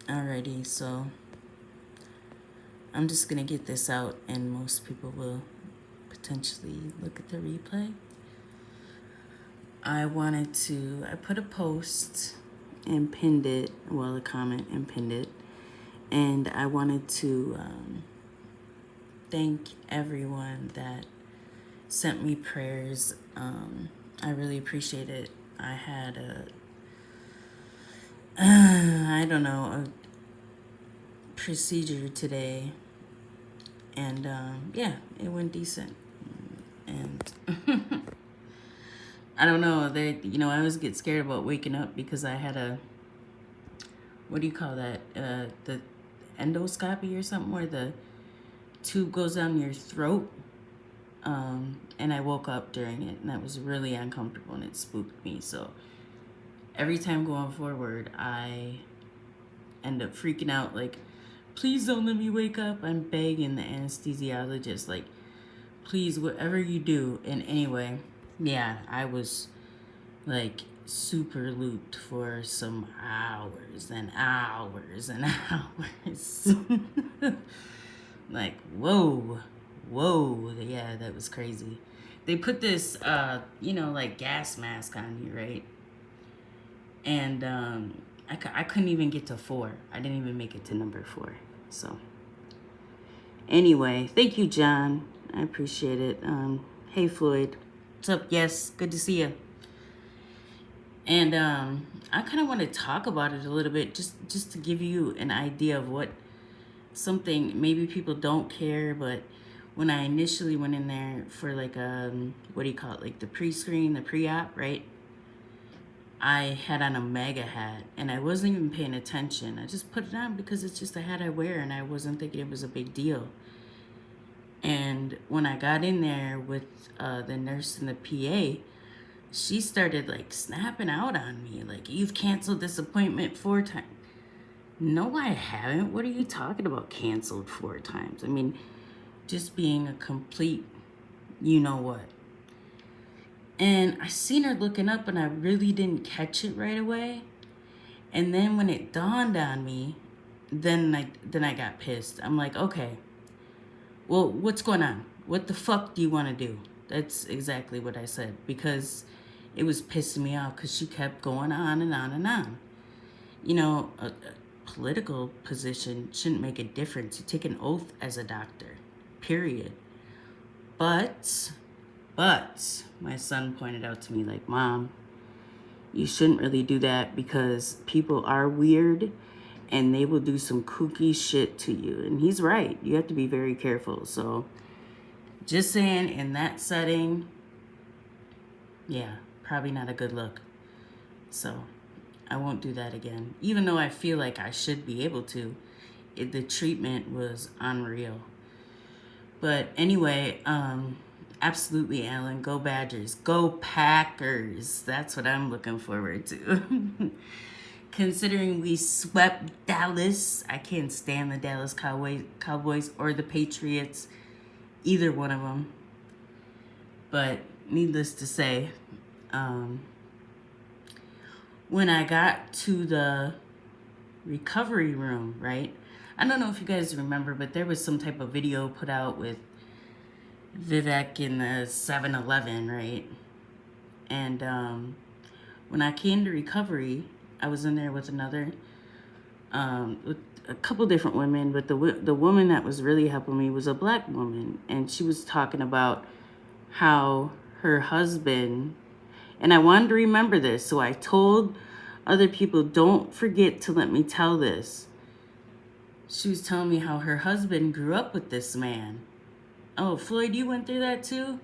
Alrighty, so I'm just gonna get this out, and most people will potentially look at the replay. I put a post and pinned it, well, a comment and pinned it, and I wanted to thank everyone that sent me prayers. I really appreciate it. I had I don't know, a procedure today, and yeah, it went decent. And I don't know, I always get scared about waking up because I had what do you call that? The endoscopy or something, where the tube goes down your throat. And I woke up during it, and that was really uncomfortable, and it spooked me. So every time going forward, I end up freaking out, like, please don't let me wake up. I'm begging the anesthesiologist, like, please, whatever you do. And anyway, yeah, I was like super looped for some hours and hours and hours. Like, whoa, yeah, that was crazy. They put this, like gas mask on you, right? And I couldn't even get to 4. I didn't even make it to number 4. So anyway, thank you, John. I appreciate it. Hey, Floyd. What's up? Yes, good to see you. And I kind of want to talk about it a little bit, just to give you an idea of what something, maybe people don't care, but when I initially went in there for like what do you call it, like the pre-screen, the pre-op, right? I had on a MAGA hat, and I wasn't even paying attention. I just put it on because it's just a hat I wear, and I wasn't thinking it was a big deal. And when I got in there with the nurse and the PA, she started like snapping out on me, like, you've canceled this appointment 4 times. No, I haven't. What are you talking about, canceled 4 times? I mean, just being a complete you know what. And I seen her looking up, and I really didn't catch it right away. And then when it dawned on me, then I got pissed. I'm like, okay, well, what's going on? What the fuck do you want to do? That's exactly what I said, because it was pissing me off, because she kept going on and on and on. A political position shouldn't make a difference. You take an oath as a doctor, period. But my son pointed out to me, like, Mom, you shouldn't really do that, because people are weird and they will do some kooky shit to you. And he's right. You have to be very careful. So just saying, in that setting, yeah, probably not a good look. So I won't do that again. Even though I feel like I should be able to. The treatment was unreal. But anyway, absolutely, Alan. Go Badgers. Go Packers. That's what I'm looking forward to. Considering we swept Dallas, I can't stand the Dallas Cowboys or the Patriots, either one of them. But needless to say, when I got to the recovery room, right? I don't know if you guys remember, but there was some type of video put out with Vivek in the 7-Eleven, right? And when I came to recovery, I was in there with with a couple different women, but the woman that was really helping me was a black woman, and she was talking about how her husband, and I wanted to remember this, so I told other people, don't forget to let me tell this. She was telling me how her husband grew up with this man. Oh, Floyd, you went through that too?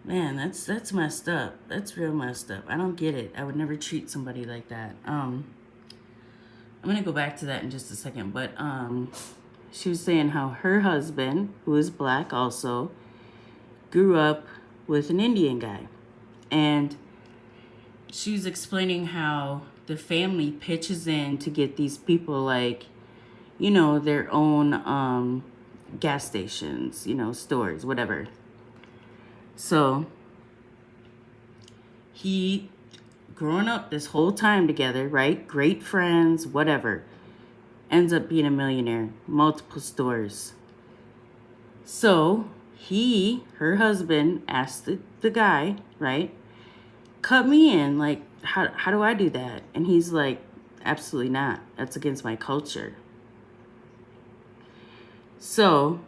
Man, that's messed up. That's real messed up. I don't get it. I would never treat somebody like that. I'm gonna go back to that in just a second, but she was saying how her husband, who is black also, grew up with an Indian guy. And she was explaining how the family pitches in to get these people, like, their own gas stations, stores, whatever. So he growing up this whole time together, right? Great friends, whatever. Ends up being a millionaire, multiple stores. So her husband, asked the guy, right? Cut me in. Like, how do I do that? And he's like, absolutely not. That's against my culture. So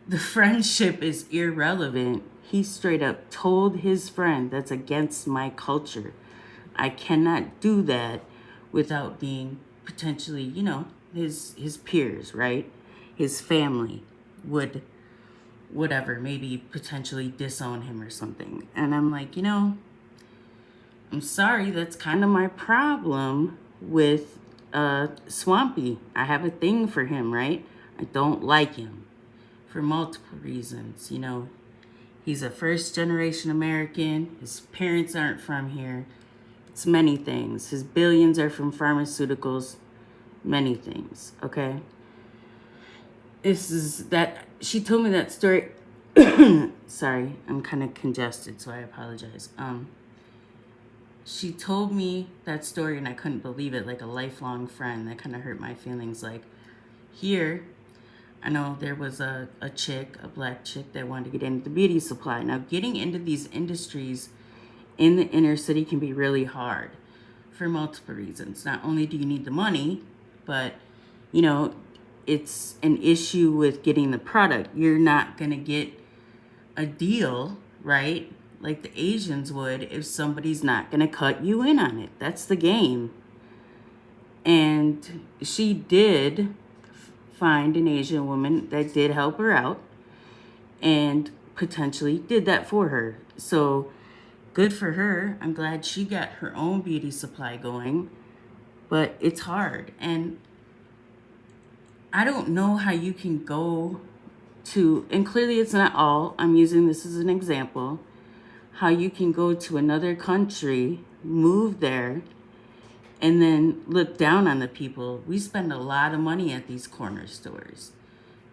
the friendship is irrelevant. He straight up told his friend, that's against my culture. I cannot do that without being potentially, his peers, right? His family would, whatever, maybe potentially disown him or something. And I'm like, I'm sorry, that's kind of my problem with Swampy. I have a thing for him, right? I don't like him for multiple reasons. He's a first generation American. His parents aren't from here. It's many things. His billions are from pharmaceuticals. Many things, okay? She told me that story. Sorry, I'm kind of congested, so I apologize. She told me that story and I couldn't believe it, like a lifelong friend. That kind of hurt my feelings. Like, here, I know there was a black chick that wanted to get into the beauty supply. Now, getting into these industries in the inner city can be really hard for multiple reasons. Not only do you need the money, but, it's an issue with getting the product. You're not going to get a deal, right? Like the Asians would, if somebody's not going to cut you in on it. That's the game. And she did find an Asian woman that did help her out and potentially did that for her. So good for her. I'm glad she got her own beauty supply going, but it's hard. And I don't know how you can go to, and clearly it's not all, I'm using this as an example, how you can go to another country, move there, and then look down on the people. We spend a lot of money at these corner stores.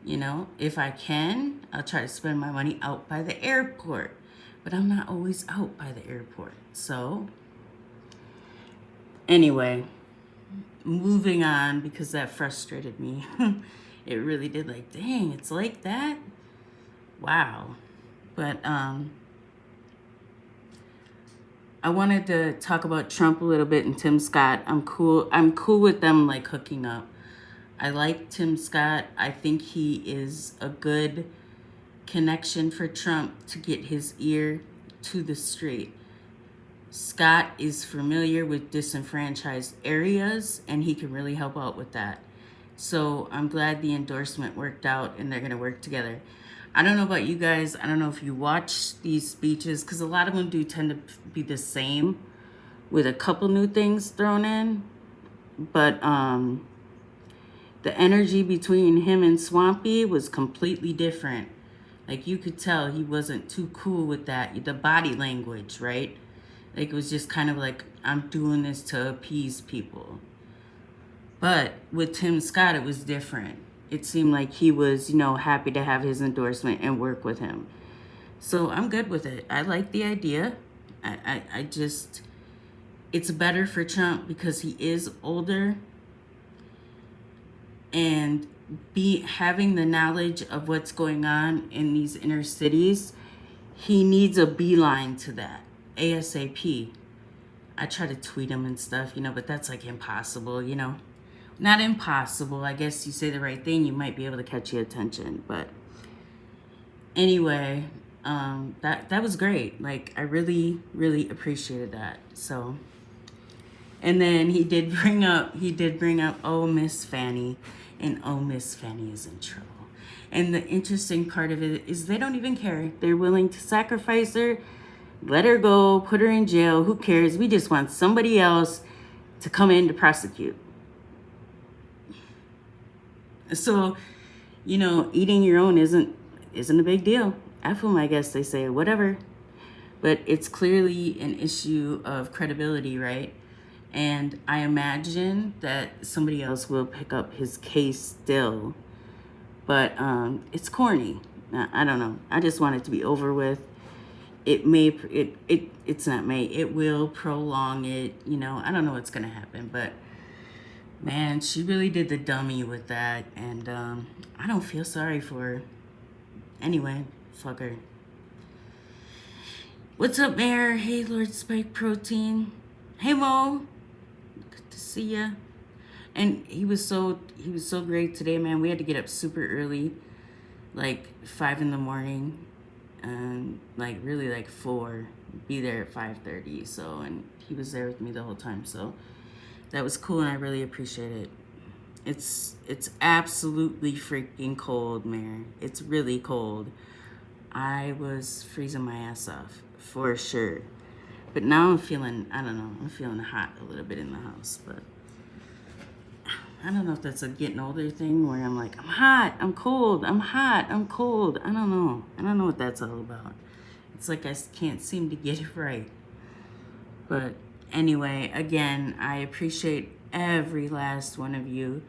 If I can, I'll try to spend my money out by the airport, but I'm not always out by the airport. So anyway, moving on, because that frustrated me. It really did. Like, dang, it's like that? Wow. But I wanted to talk about Trump a little bit and Tim Scott. I'm cool with them, like, hooking up. I like Tim Scott. I think he is a good connection for Trump to get his ear to the street. Scott is familiar with disenfranchised areas, and he can really help out with that. So I'm glad the endorsement worked out, and they're going to work together. I don't know about you guys. I don't know if you watch these speeches, because a lot of them do tend to be the same with a couple new things thrown in. But the energy between him and Swampy was completely different. Like, you could tell he wasn't too cool with that. The body language, right? Like, it was just kind of like, I'm doing this to appease people. But with Tim Scott, it was different. It seemed like he was, happy to have his endorsement and work with him. So I'm good with it. I like the idea. I just, it's better for Trump because he is older. And having the knowledge of what's going on in these inner cities, he needs a beeline to that. ASAP. I try to tweet him and stuff, but that's like impossible, Not impossible. I guess you say the right thing, you might be able to catch your attention. But anyway, that was great. Like, I really, really appreciated that. So, and then he did bring up, oh, Miss Fanny, and oh, Miss Fanny is in trouble. And the interesting part of it is they don't even care. They're willing to sacrifice her, let her go, put her in jail. Who cares? We just want somebody else to come in to prosecute. So, eating your own isn't a big deal. F them, I guess they say, whatever. But it's clearly an issue of credibility, right? And I imagine that somebody else will pick up his case still. But it's corny. I don't know. I just want it to be over with. it's not may, it will prolong it, you know. I don't know what's gonna happen, but man, she really did the dummy with that, and I don't feel sorry for her. Anyway, fuck her. What's up, Mayor? Hey, Lord Spike Protein. Hey, Mo. Good to see ya. And he was so great today, man. We had to get up super early, like 5 in the morning, and like really like 4. Be there at 5:30. So, and he was there with me the whole time. So that was cool, and I really appreciate it. It's absolutely freaking cold, Mayor. It's really cold. I was freezing my ass off for sure. But now I'm feeling, I don't know, I'm feeling hot a little bit in the house, but I don't know if that's a getting older thing where I'm like, I'm hot, I'm cold, I'm hot, I'm cold. I don't know. I don't know what that's all about. It's like I can't seem to get it right. But anyway, again, I appreciate every last one of you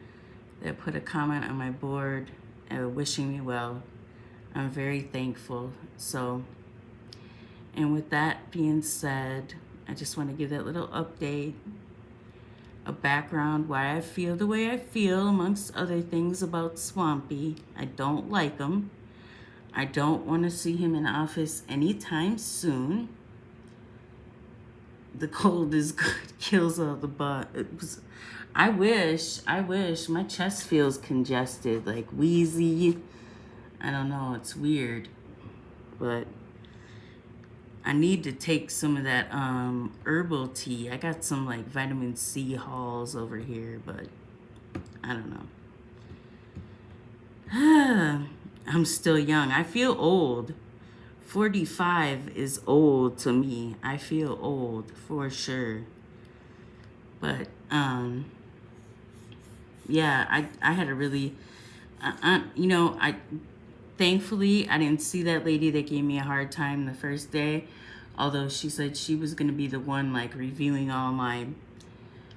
that put a comment on my board wishing me well. I'm very thankful. So, and with that being said, I just want to give that little update, a background why I feel the way I feel, amongst other things about Swampy. I don't like him. I don't want to see him in office anytime soon. The cold is good, kills all the bugs. I wish my chest feels congested, like wheezy. I don't know, it's weird, but I need to take some of that herbal tea. I got some like vitamin C hauls over here, but I don't know. I'm still young. I feel old. 45 is old to me. I feel old for sure. But yeah, I had a really, you know, thankfully, I didn't see that lady that gave me a hard time the first day, although she said she was going to be the one, like, reviewing all my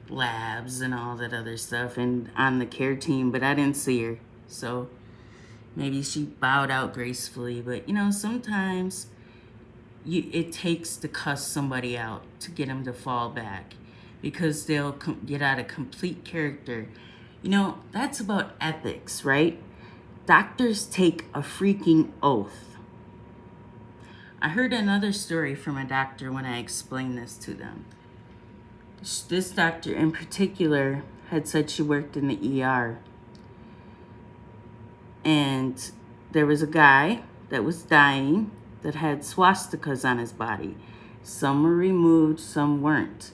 labs and all that other stuff and on the care team, but I didn't see her. So maybe she bowed out gracefully, but, you know, sometimes it takes to cuss somebody out to get them to fall back because they'll get out of complete character. You know, that's about ethics, right? Doctors take a freaking oath. I heard another story from a doctor when I explained this to them. This doctor in particular had said she worked in the ER. And there was a guy that was dying that had swastikas on his body. Some were removed, some weren't.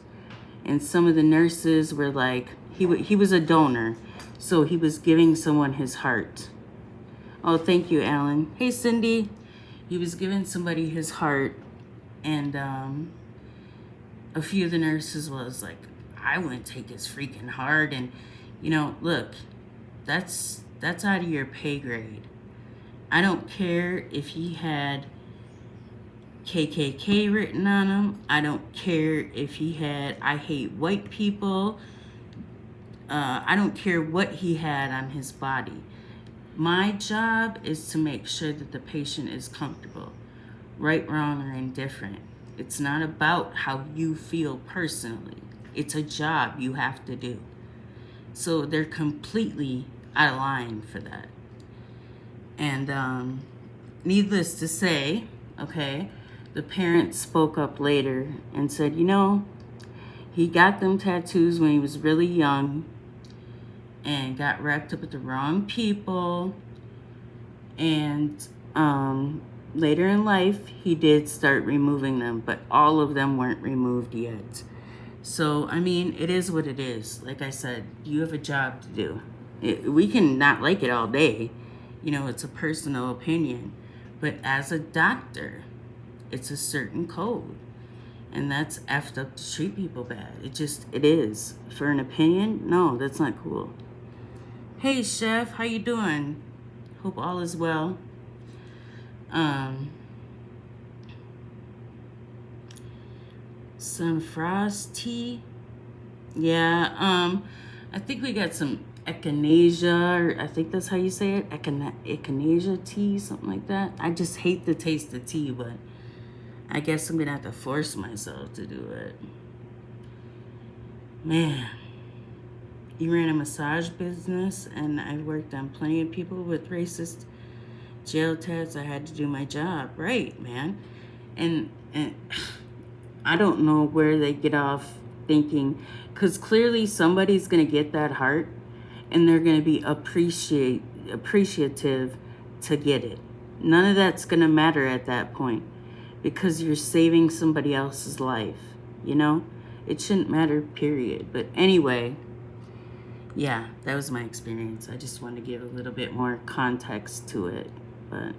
And some of the nurses were like, he was a donor, so he was giving someone his heart. Oh, thank you, Alan. Hey, Cindy. He was giving somebody his heart, and a few of the nurses was like, I wouldn't take his freaking heart. And, you know, look, that's out of your pay grade. I don't care if he had KKK written on him. I don't care if he had I hate white people. I don't care what he had on his body. My job is to make sure that the patient is comfortable, right, wrong, or indifferent. It's not about how you feel personally. It's a job you have to do. So they're completely out of line for that. And needless to say, okay, the parents spoke up later and said, you know, he got them tattoos when he was really young and got wrapped up with the wrong people. And later in life, he did start removing them, but all of them weren't removed yet. So, I mean, it is what it is. Like I said, you have a job to do. We can not like it all day. You know, it's a personal opinion. But as a doctor, it's a certain code. And that's effed up to treat people bad. It is. For an opinion, no, that's not cool. Hey, Chef, how you doing? Hope all is well. Some frost tea. Yeah, I think we got some echinacea, or I think that's how you say it, echinacea tea, something like that. I just hate the taste of tea, but I guess I'm gonna have to force myself to do it. Man, you ran a massage business, and I've worked on plenty of people with racist jail tats. I had to do my job, right, man? And I don't know where they get off thinking, because clearly somebody's gonna get that heart, and they're gonna be appreciative to get it. None of that's gonna matter at that point, because you're saving somebody else's life. You know, it shouldn't matter, period. But anyway, yeah, that was my experience. I just wanted to give a little bit more context to it. But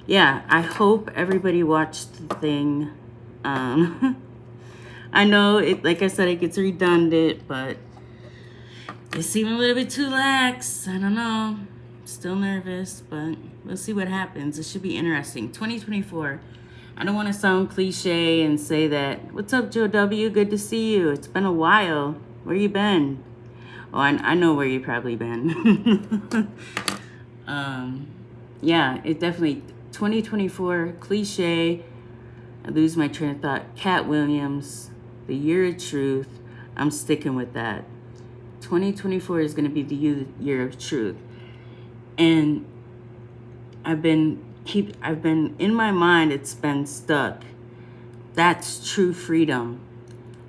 yeah, I hope everybody watched the thing. I know it, like I said, it gets redundant, but it seemed a little bit too lax. I don't know. Still nervous, but we'll see what happens. It should be interesting. 2024. I don't want to sound cliche and say that, what's up, Joe W? Good to see you. It's been a while. Where you been? Oh, I know where you probably been. Yeah, it definitely, 2024, cliche. I lose my train of thought. Cat Williams, the year of truth. I'm sticking with that. 2024 is going to be the year of truth. And I've been in my mind, it's been stuck. That's true freedom.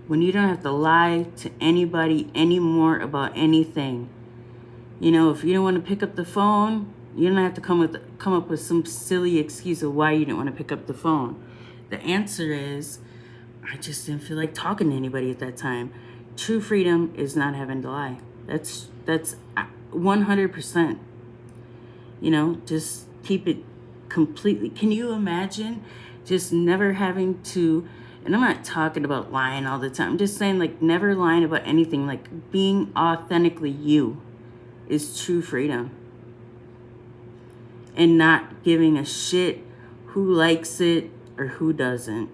When you don't have to lie to anybody anymore about anything. You know, if you don't want to pick up the phone, you don't have to come up with some silly excuse of why you didn't want to pick up the phone. The answer is, I just didn't feel like talking to anybody at that time. True freedom is not having to lie. That's 100%. You know, just keep it completely. Can you imagine just never having to, and I'm not talking about lying all the time. I'm just saying, like, never lying about anything. Like, being authentically you is true freedom. And not giving a shit who likes it or who doesn't.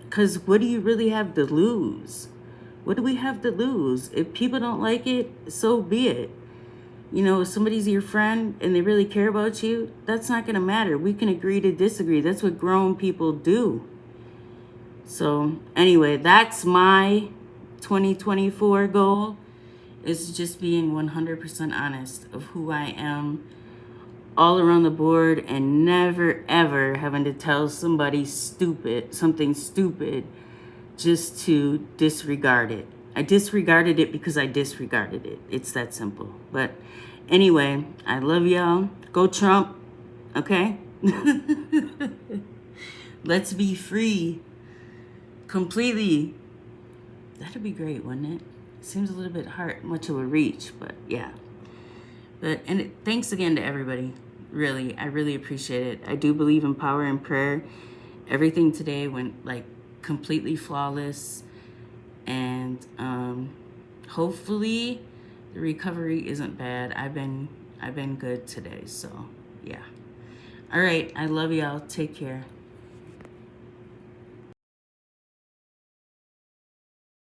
Because what do you really have to lose? What do we have to lose? If people don't like it, so be it. You know, if somebody's your friend and they really care about you, that's not going to matter. We can agree to disagree. That's what grown people do. So anyway, that's my 2024 goal, is just being 100% honest of who I am all around the board, and never ever having to tell somebody something stupid just to disregard it. I disregarded it because I disregarded it. It's that simple. But anyway, I love y'all. Go Trump. Okay? Let's be free. Completely. That'd be great, wouldn't it? Seems a little bit much of a reach, but yeah. Thanks again to everybody. Really, I really appreciate it. I do believe in power and prayer. Everything today went like completely flawless, and hopefully the recovery isn't bad. I've been good today, so yeah. All right, I love y'all. Take care.